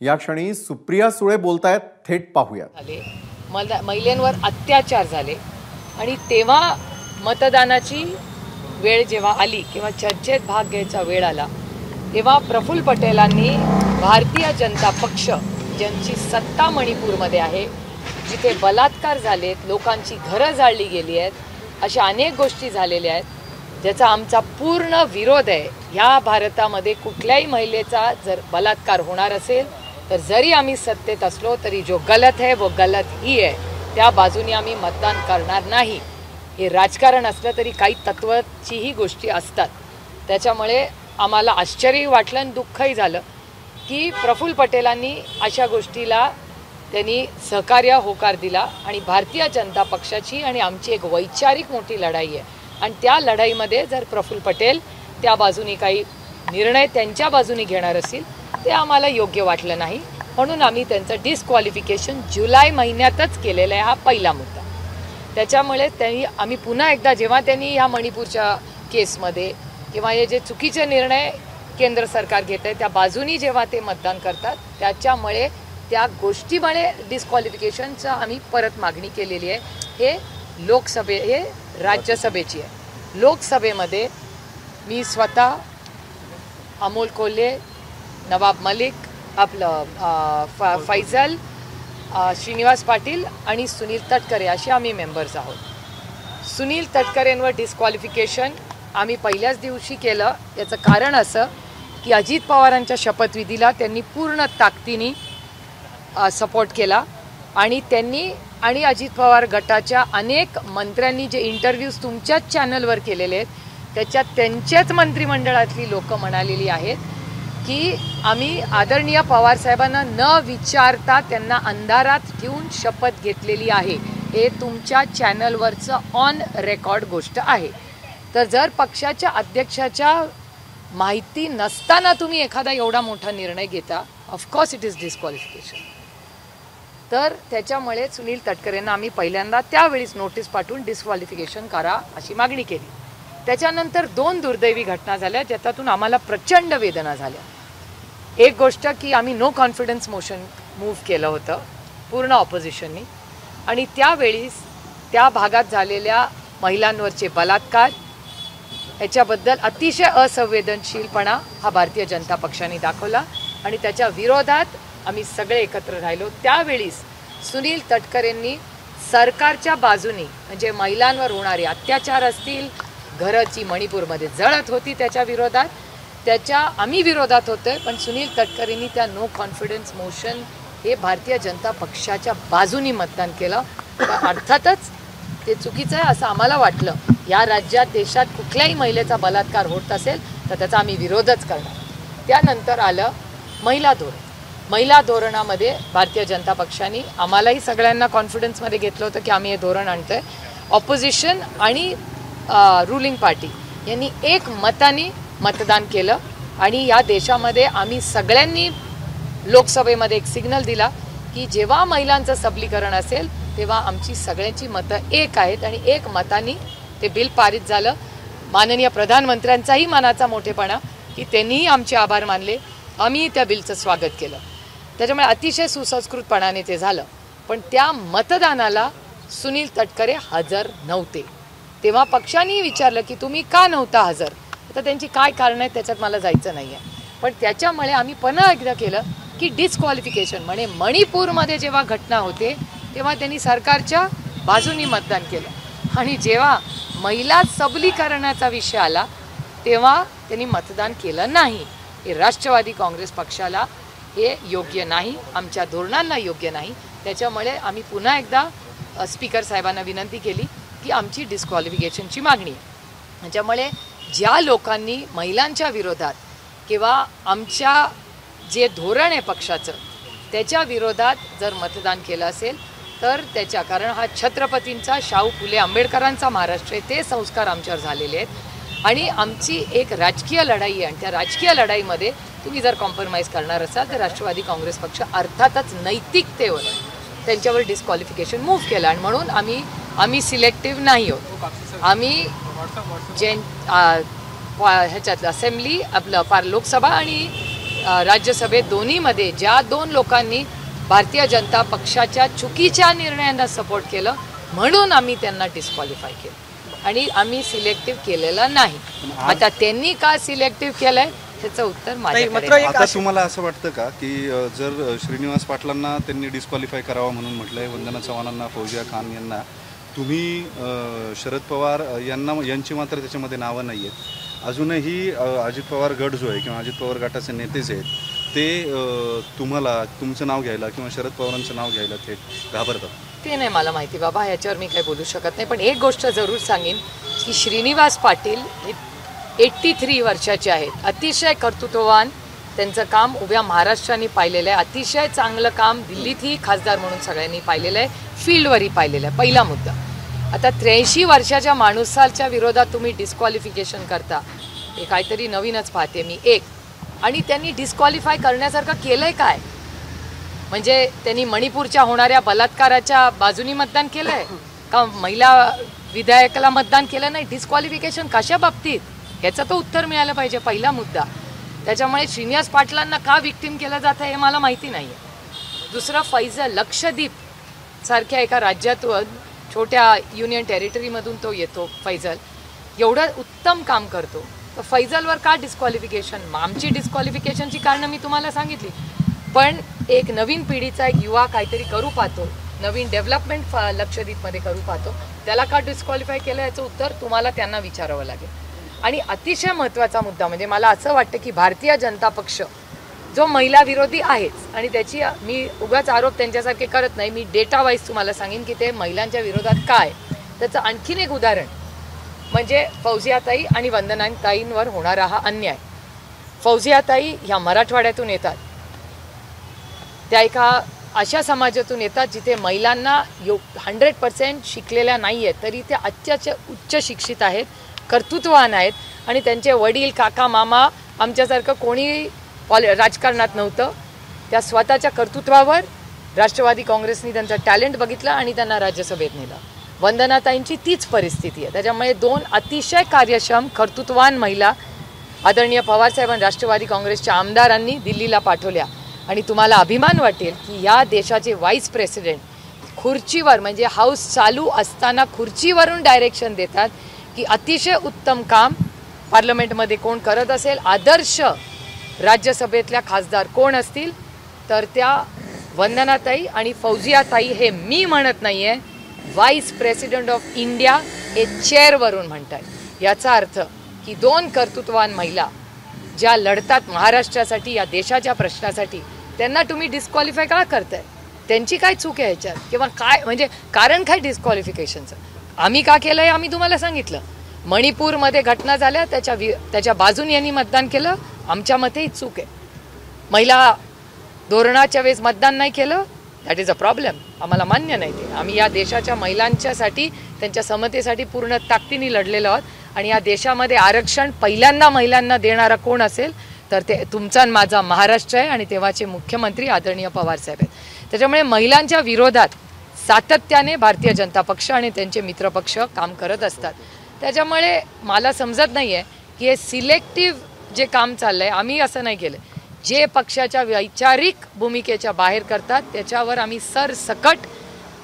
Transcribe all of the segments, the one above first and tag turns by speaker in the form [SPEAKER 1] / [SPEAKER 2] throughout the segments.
[SPEAKER 1] या क्षणी सुप्रिया सुळे बोलतायत, थेट पाहूयात.
[SPEAKER 2] महिलांवर अत्याचार झाले आणि तेव्हा मतदानाची वेळ जेव्हा आली किंवा चर्चेत भाग घ्यायचा वेळ आला तेव्हा प्रफुल्ल पटेलांनी भारतीय जनता पक्ष ज्यांची सत्ता मणिपूरमध्ये आहे, जिथे बलात्कार झालेत, लोकांची घरं जाळली गेली आहेत, अशा अनेक गोष्टी झालेल्या आहेत ज्याचा आमचा पूर्ण विरोध आहे. ह्या भारतामध्ये कुठल्याही महिलेचा जर बलात्कार होणार असेल तर जरी आम्ही सत्तेत असलो तरी जो गलत है वो गलत ही है, त्या बाजूने आम्ही मतदान करणार नाही. हे राजकारण असलं तरी काही तत्वाचीही गोष्टी असतात. त्याच्यामुळे आम्हाला आश्चर्यही वाटलं आणि दुःखही झालं की प्रफुल्ल पटेलांनी अशा गोष्टीला त्यांनी सहकार्य होकार दिला. आणि भारतीय जनता पक्षाची आणि आमची एक वैचारिक मोठी लढाई आहे आणि त्या लढाईमध्ये जर प्रफुल्ल पटेल त्या बाजूने काही निर्णय त्यांच्या बाजूने घेणार असतील ते आम्हाला योग्य वाटलं नाही, म्हणून आम्ही त्यांचं डिस्क्वालिफिकेशन जुलै महिन्यातच केलेलं आहे. हा पहिला मुद्दा. त्याच्यामुळे आम्ही पुन्हा एकदा जेव्हा त्यांनी ह्या मणिपूरच्या केसमध्ये किंवा हे जे चुकीचे निर्णय केंद्र सरकार घेत आहे त्या बाजूनी जेव्हा ते मतदान करतात त्याच्यामुळे त्या गोष्टीमुळे डिस्क्वालिफिकेशनचं आम्ही परत मागणी केलेली आहे. हे राज्यसभेची आहे. लोकसभेमध्ये मी स्वतः, अमोल कोल्हे, नवाब मलिक, आपलं फैजल, श्रीनिवास पाटील आणि सुनील तटकरे असे आम्ही मेंबर्स आहोत. सुनील तटकरेंवर डिस्क्वालिफिकेशन आम्ही पहिल्याच दिवशी केलं. याचं कारण असं की अजित पवारांच्या शपथविधीला त्यांनी पूर्ण ताकदीने सपोर्ट केला आणि त्यांनी आणि अजित पवार गटाच्या अनेक मंत्र्यांनी जे इंटरव्ह्यूज तुमच्याच चॅनलवर केलेले आहेत त्याच्यात त्यांच्याच मंत्रिमंडळातली लोक म्हणालेली आहेत की आम्ही आदरणीय पवारसाहेबांना न विचारता त्यांना अंधारात ठेवून शपथ घेतलेली आहे. हे तुमच्या चॅनलवरचं ऑन रेकॉर्ड गोष्ट आहे. तर जर पक्षाच्या अध्यक्षाच्या माहिती नसताना तुम्ही एखादा एवढा मोठा निर्णय घेता, ऑफकोर्स इट इज डिस्क्वालिफिकेशन. तर त्याच्यामुळे सुनील तटकरेंना आम्ही पहिल्यांदा त्यावेळीच नोटीस पाठवून डिस्क्वालिफिकेशन करा अशी मागणी केली. त्याच्यानंतर 2 दुर्दैवी घटना झाल्या ज्यातून आम्हाला प्रचंड वेदना झाल्या. एक गोष्ट की आम्ही नो कॉन्फिडन्स मोशन मूव्ह केलं होतं पूर्ण ऑपोजिशननी आणि त्यावेळी त्या भागात झालेल्या महिलांवरचे बलात्कार याच्याबद्दल अतिशय असंवेदनशीलपणा हा भारतीय जनता पक्षाने दाखवला आणि त्याच्या विरोधात आम्ही सगळे एकत्र राहिलो. त्यावेळीस सुनील तटकरेंनी सरकारच्या बाजूने म्हणजे महिलांवर होणारे अत्याचार असतील, घराची मणिपूरमध्ये जळत होती त्याच्या विरोधात, आम्ही विरोधात होतोय, पण सुनील तटकरेंनी त्या नो कॉन्फिडन्स मोशन हे भारतीय जनता पक्षाच्या बाजूनी मतदान केलं. अर्थातच ते चुकीचं आहे असं आम्हाला वाटलं. या राज्यात देशात कुठल्याही महिलेचा बलात्कार होत असेल तर त्याचा आम्ही विरोधच करणार. त्यानंतर आलं महिला धोरण. महिला धोरणामध्ये भारतीय जनता पक्षाने आम्हालाही सगळ्यांना कॉन्फिडन्समध्ये घेतलं होतं की आम्ही हे धोरण आणतोय. ऑपोजिशन आणि रुलिंग पार्टी यांनी एक मताने मतदान केलं आणि या देशामध्ये आम्ही सगळ्यांनी लोकसभेमध्ये एक सिग्नल दिला की जेव्हा महिलांचं सबलीकरण असेल तेव्हा आमची सगळ्यांची मतं एक आहेत आणि एक मताने ते बिल पारित झालं. माननीय प्रधानमंत्र्यांचाही मनाचा मोठेपणा की त्यांनीही आमचे आभार मानले, आम्ही त्या बिलचं स्वागत केलं. त्याच्यामुळे अतिशय सुसंस्कृतपणाने ते झालं. पण त्या मतदानाला सुनील तटकरे हजर नव्हते. तेव्हा पक्षानेही विचारलं की तुम्ही का नव्हता हजर, तर त्यांची काय कारण आहे त्याच्यात मला जायचं नाही आहे. पण त्याच्यामुळे आम्ही पुन्हा एकदा केलं की डिस्क्वालिफिकेशन म्हणजे मणिपूरमध्ये जेव्हा घटना होते तेव्हा त्यांनी सरकारच्या बाजूनी मतदान केलं आणि जेव्हा महिला सबलीकरणाचा विषय आला तेव्हा त्यांनी मतदान केलं नाही. हे राष्ट्रवादी काँग्रेस पक्षाला हे योग्य नाही, आमच्या धोरणांना योग्य नाही. त्याच्यामुळे आम्ही पुन्हा एकदा स्पीकर साहेबांना विनंती केली की आमची डिस्क्वालिफिकेशनची मागणी आहे. त्याच्यामुळे ज्या लोकांनी महिलांच्या विरोधात किंवा आमच्या जे धोरण आहे पक्षाचं त्याच्या विरोधात जर मतदान केलं असेल तर त्याच्या कारण हा छत्रपतींचा, शाहू फुले आंबेडकरांचा महाराष्ट्र आहे, ते संस्कार आमच्यावर झालेले आहेत आणि आमची एक राजकीय लढाई आहे आणि त्या राजकीय लढाईमध्ये तुम्ही जर कॉम्प्रोमाइज करणार असाल तर राष्ट्रवादी काँग्रेस पक्ष अर्थातच नैतिकतेवर त्यांच्यावर डिस्क्वालिफिकेशन मूव्ह केलं आणि म्हणून आम्ही सिलेक्टिव्ह नाही आहोत. आम्ही ह्याच्यातलं असेंब्ली आपलं लोकसभा आणि राज्यसभेत दोन्हीमध्ये ज्या 2 लोकांनी भारतीय जनता पक्षाच्या चुकीच्या निर्णयांना सपोर्ट केलं म्हणून आम्ही त्यांना डिस्क्वालिफाय केलं आणि आम्ही सिलेक्टिव्ह केलेलं नाही. आता त्यांनी का सिलेक्टिव्ह केलंय त्याचं उत्तर माझ्याकडे.
[SPEAKER 3] आता तुम्हाला असं वाटतं का की जर श्रीनिवास पाटलांना त्यांनी डिस्क्वालिफाय करावं म्हणून म्हटलंय, वंदना चव्हाणांना, फौजिया खान यांना, तुम्ही शरद पवार यांची मात्र त्याच्यामध्ये नावं नाही आहेत, अजूनही अजित पवार गट जो आहे किंवा अजित पवार गटाचे नेते जे आहेत ते तुम्हाला तुमचं नाव घ्यायला किंवा शरद पवारांचं नाव घ्यायला ते घाबरतात? ते
[SPEAKER 2] नाही मला माहिती बाबा, ह्याच्यावर मी काही बोलू शकत नाही. पण एक गोष्ट जरूर सांगेन की श्रीनिवास पाटील हे 83 वर्षाचे आहेत, अतिशय कर्तृत्ववान. त्यांचं काम उभ्या महाराष्ट्राने पाहिलेलं आहे, अतिशय चांगलं काम दिल्लीतही खासदार म्हणून सगळ्यांनी पाहिलेलं आहे, फील्डवरही पाहिलेलं आहे. पहिला मुद्दा. आता 83 वर्षाच्या माणसाच्या विरोधात तुम्ही डिस्क्वालिफिकेशन करता, हे काहीतरी नवीनच पाहते मी. एक, आणि त्यांनी डिस्क्वालिफाय करण्यासारखं केलंय काय? म्हणजे त्यांनी मणिपूरच्या होणाऱ्या बलात्काराच्या बाजूनी मतदान केलंय का? महिला विधायकाला मतदान केलं नाही? डिस्क्वालिफिकेशन कशा बाबतीत? ह्याचं तर उत्तर मिळालं पाहिजे, पहिला मुद्दा. त्याच्यामुळे श्रीनिवास पाटलांना का विक्टिम केलं जातं हे मला माहिती नाही आहे. दुसरं, फैजल लक्षद्वीप सारख्या एका राज्यातून छोट्या युनियन टेरिटरीमधून तो येतो. फैजल एवढं उत्तम काम करतो, तर फैजलवर का डिस्क्वालिफिकेशन? आमची डिस्क्वालिफिकेशनची कारणं मी तुम्हाला सांगितली. पण एक नवीन पिढीचा एक युवा काहीतरी करू पाहतो, नवीन डेव्हलपमेंट लक्षद्वीपमध्ये करू पाहतो, त्याला का डिस्क्वालिफाय केलं याचं उत्तर तुम्हाला त्यांना विचारावं लागेल. आणि अतिशय महत्त्वाचा मुद्दा म्हणजे मला असं वाटतं की भारतीय जनता पक्ष जो महिला विरोधी आहेच, आणि त्याची मी उगाच आरोप त्यांच्यासारखे करत नाही, मी डेटा वाईज तुम्हाला सांगेन की ते महिलांच्या विरोधात काय. त्याचं आणखीन एक उदाहरण म्हणजे फौजियाताई आणि वंदनाताईंवर होणारा हा अन्याय. फौजियाताई ह्या मराठवाड्यातून येतात, त्या एका अशा समाजातून येतात जिथे महिलांना 100% शिकलेल्या नाही आहेत, तरी त्या अत्याचे उच्च शिक्षित आहेत, कर्तृत्ववान आहेत. आणि त्यांचे वडील, काका, मामा आमच्यासारखं कोणी राजकारणात नव्हतं. त्या स्वतःच्या कर्तृत्वावर राष्ट्रवादी काँग्रेसनी त्यांचं टॅलेंट बघितलं आणि त्यांना राज्यसभेत नेलं. वंदनाताईंची तीच परिस्थिती आहे. त्याच्यामुळे 2 अतिशय कार्यक्षम कर्तृत्ववान महिला आदरणीय पवारसाहेबांनी राष्ट्रवादी काँग्रेसच्या आमदारांनी दिल्लीला पाठवल्या. आणि तुम्हाला अभिमान वाटेल की या देशाचे व्हाईस प्रेसिडेंट खुर्चीवर, म्हणजे हाऊस चालू असताना खुर्चीवरून डायरेक्शन देतात की अतिशय उत्तम काम पार्लमेंटमध्ये कोण करत असेल, आदर्श राज्यसभेतल्या खासदार कोण असतील तर त्या वंदनाताई आणि फौजियाताई. हे मी म्हणत नाही आहे, व्हाईस प्रेसिडेंट ऑफ इंडिया हे चेअरवरून म्हणतात. याचा अर्थ की 2 कर्तृत्ववान महिला ज्या लढतात महाराष्ट्रासाठी, या देशाच्या प्रश्नासाठी, त्यांना तुम्ही डिस्क्वालिफाय का करताय? त्यांची काय चूक आहे ह्याच्यात? किंवा काय म्हणजे कारण काय डिस्क्वालिफिकेशनचं? आम्ही का केलं आहे आम्ही तुम्हाला सांगितलं. मणिपूरमध्ये घटना झाल्या, त्याच्या बाजूने यांनी मतदान केलं, आमच्या मतेही चूक आहे. महिला धोरणाच्या वेळेस मतदान नाही केलं, दॅट इज अ प्रॉब्लेम, आम्हाला मान्य नाही ते. आम्ही या देशाच्या महिलांच्यासाठी, त्यांच्या समतेसाठी पूर्ण ताकदीने लढलेलो आहोत. आणि या देशामध्ये आरक्षण पहिल्यांदा महिलांना देणारा कोण असेल तर ते तुमचा आणि माझा महाराष्ट्र आहे, आणि तेव्हाचे मुख्यमंत्री आदरणीय पवारसाहेब आहेत. त्याच्यामुळे महिलांच्या विरोधात सातत्याने भारतीय जनता पक्ष आणि त्यांचे मित्रपक्ष काम करत असतात. त्याच्यामुळे मला समजत नाही आहे की हे सिलेक्टिव्ह जे काम चाललं आहे, आम्ही असं नाही केलं. जे पक्षाच्या वैचारिक भूमिकेच्या बाहेर करतात त्याच्यावर आम्ही सरसकट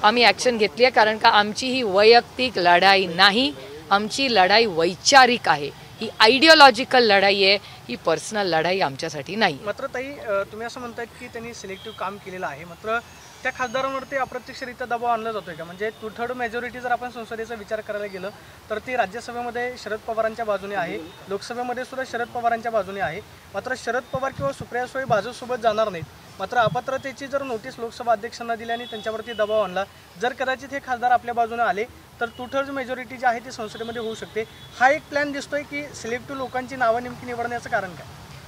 [SPEAKER 2] ॲक्शन घेतली आहे. कारण का आमची ही वैयक्तिक लढाई नाही, आमची लढाई वैचारिक आहे. ही आयडिओलॉजिकल लढाई आहे, ही पर्सनल लढाई आमच्यासाठी नाही.
[SPEAKER 4] मात्र ताई, तुम्ही असं म्हणताय की त्यांनी सिलेक्टिव्ह काम केलेलं आहे, मात्र त्या खासदारांवरती अप्रत्यक्षरित्या दबाव आणला जातोय का? म्हणजे 2/3 मेजॉरिटी जर आपण संसदेचा विचार करायला गेलं तर ती राज्यसभेमध्ये शरद पवारांच्या बाजूने आहे, लोकसभेमध्ये सुद्धा शरद पवारांच्या बाजूने आहे. मात्र शरद पवार किंवा सुप्रिया सुळे भाजपसोबत जाणार नाहीत. मात्र अपात्रतेची जर नोटीस लोकसभा अध्यक्षांना दिली आणि त्यांच्यावरती दबाव आणला, जर कदाचित हे खासदार आपल्या बाजूने आले तर 2/3 मेजॉरिटी जी आहे ती संसदेमध्ये होऊ शकते. हा एक प्लॅन दिसतोय की सिलेक्टिव्ह लोकांची नावं नेमकी निवडण्याचं कारण काय?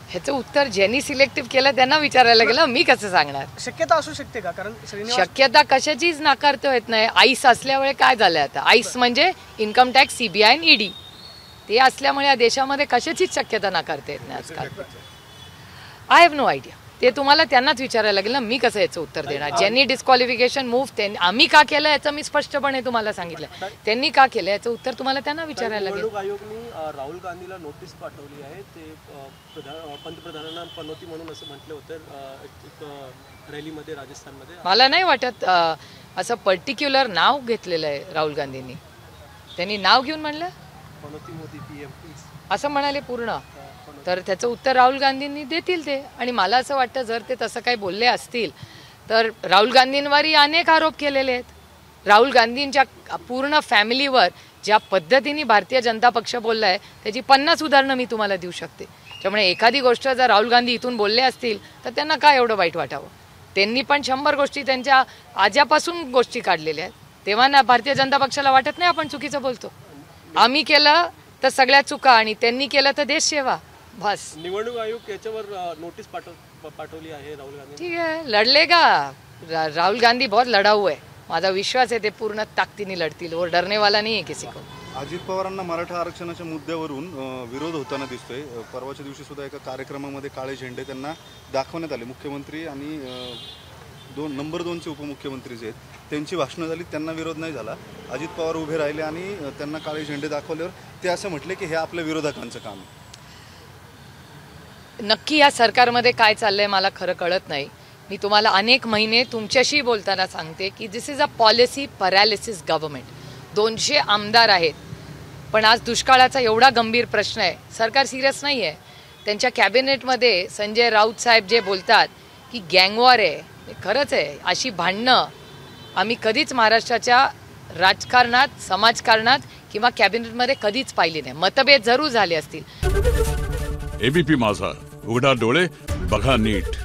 [SPEAKER 2] ह्याचं उत्तर ज्यांनी सिलेक्टिव्ह केलं त्यांना विचारायला गेलं, मी कसं सांगणार?
[SPEAKER 4] शक्यता असू शकते का? कारण
[SPEAKER 2] शक्यता कशाचीच नाकारता येत नाही. आईस असल्यामुळे काय झालंय आता? आईस म्हणजे इन्कम टॅक्स, CBI आणि ED, ते असल्यामुळे या देशामध्ये कशाचीच शक्यता नाकारता येत नाही आजकाल. I have no idea. ते तुम्हाला त्यांनाच विचारायला लागेल ना, मी कसं याचं उत्तर देणार. ज्यांनी डिस्क्वालिफिकेशन मूव्ह आम्ही का केलं याचं मी स्पष्टपणे तुम्हाला सांगितलं. त्यांनी का केलं याचं उत्तर तुम्हाला त्यांना विचारायला लागेल.
[SPEAKER 5] निवडणूक आयोगाने राहुल गांधीला नोटीस पाठवली आहे. ते पंतप्रधानांना पनोती म्हणून असं म्हटलं होतं रॅलीमध्ये राजस्थानमध्ये.
[SPEAKER 2] मला नाही वाटत असं पर्टिक्युलर नाव घेतलेलं आहे राहुल गांधींनी. त्यांनी नाव घेऊन म्हणलं
[SPEAKER 5] पनोती मोदी PM
[SPEAKER 2] असं म्हणाले पूर्ण. तर त्याचं उत्तर राहुल गांधींनी देतील ते. आणि मला असं वाटतं जर ते तसं काही बोलले असतील तर राहुल गांधींवरही अनेक आरोप केलेले आहेत. राहुल गांधींच्या पूर्ण फॅमिलीवर ज्या पद्धतीने भारतीय जनता पक्ष बोलला आहे त्याची 50 उदाहरणं मी तुम्हाला देऊ शकते. त्यामुळे एखादी गोष्ट जर राहुल गांधी इथून बोलले असतील तर त्यांना काय एवढं वाईट वाटावं. त्यांनी पण 100 गोष्टी त्यांच्या आज्यापासून गोष्टी काढलेल्या आहेत. तेव्हा ना भारतीय जनता पक्षाला वाटत नाही आपण चुकीचं बोलतो. आम्ही केलं तर सगळ्या चुका आणि त्यांनी केलं तर देश सेवा. बस.
[SPEAKER 5] निवडणूक आयोग याच्यावर नोटीस पाठवली आहे राहुल गांधी.
[SPEAKER 2] ठीक आहे, लढले का. राहुल गांधी बहुत लढाऊ आहे. माझा विश्वास आहे ते पूर्ण ताकदीने लढतील. वो डरने वाला नाही आहे किसी को.
[SPEAKER 3] अजित पवारांना मराठा आरक्षणाच्या मुद्द्यावरून विरोध होताना दिसतोय. परवाच्या दिवशी सुद्धा एका कार्यक्रमामध्ये काळे झेंडे त्यांना दाखवण्यात आले. मुख्यमंत्री आणि नंबर 2चे उपमुख्यमंत्री जे आहेत त्यांची भाषणं झाली, त्यांना विरोध नाही झाला. अजित पवार उभे राहिले आणि त्यांना काळे झेंडे दाखवल्यावर ते असं म्हटले की हे आपल्या विरोधकांचं काम आहे.
[SPEAKER 2] नक्की या सरकारमध्ये काय चाललंय मला खरं कळत नाही. मी तुम्हाला अनेक महिने तुमच्याशी बोलताना सांगते की this is a policy paralysis government. 200 आमदार आहेत पण आज दुष्काळाचा एवढा गंभीर प्रश्न आहे. सरकार सिरियस नाही आहे. त्यांच्या कॅबिनेटमध्ये संजय राऊत साहेब जे बोलतात की गँगवॉर आहे, खरंच आहे. अशी भांडणं आम्ही कधीच महाराष्ट्राच्या राजकारणात, समाजकारणात किंवा कॅबिनेटमध्ये कधीच पाहिली नाही. मतभेद जरूर झाले असतील.
[SPEAKER 6] ABP माझा, उघडा डोळे बघा नीट.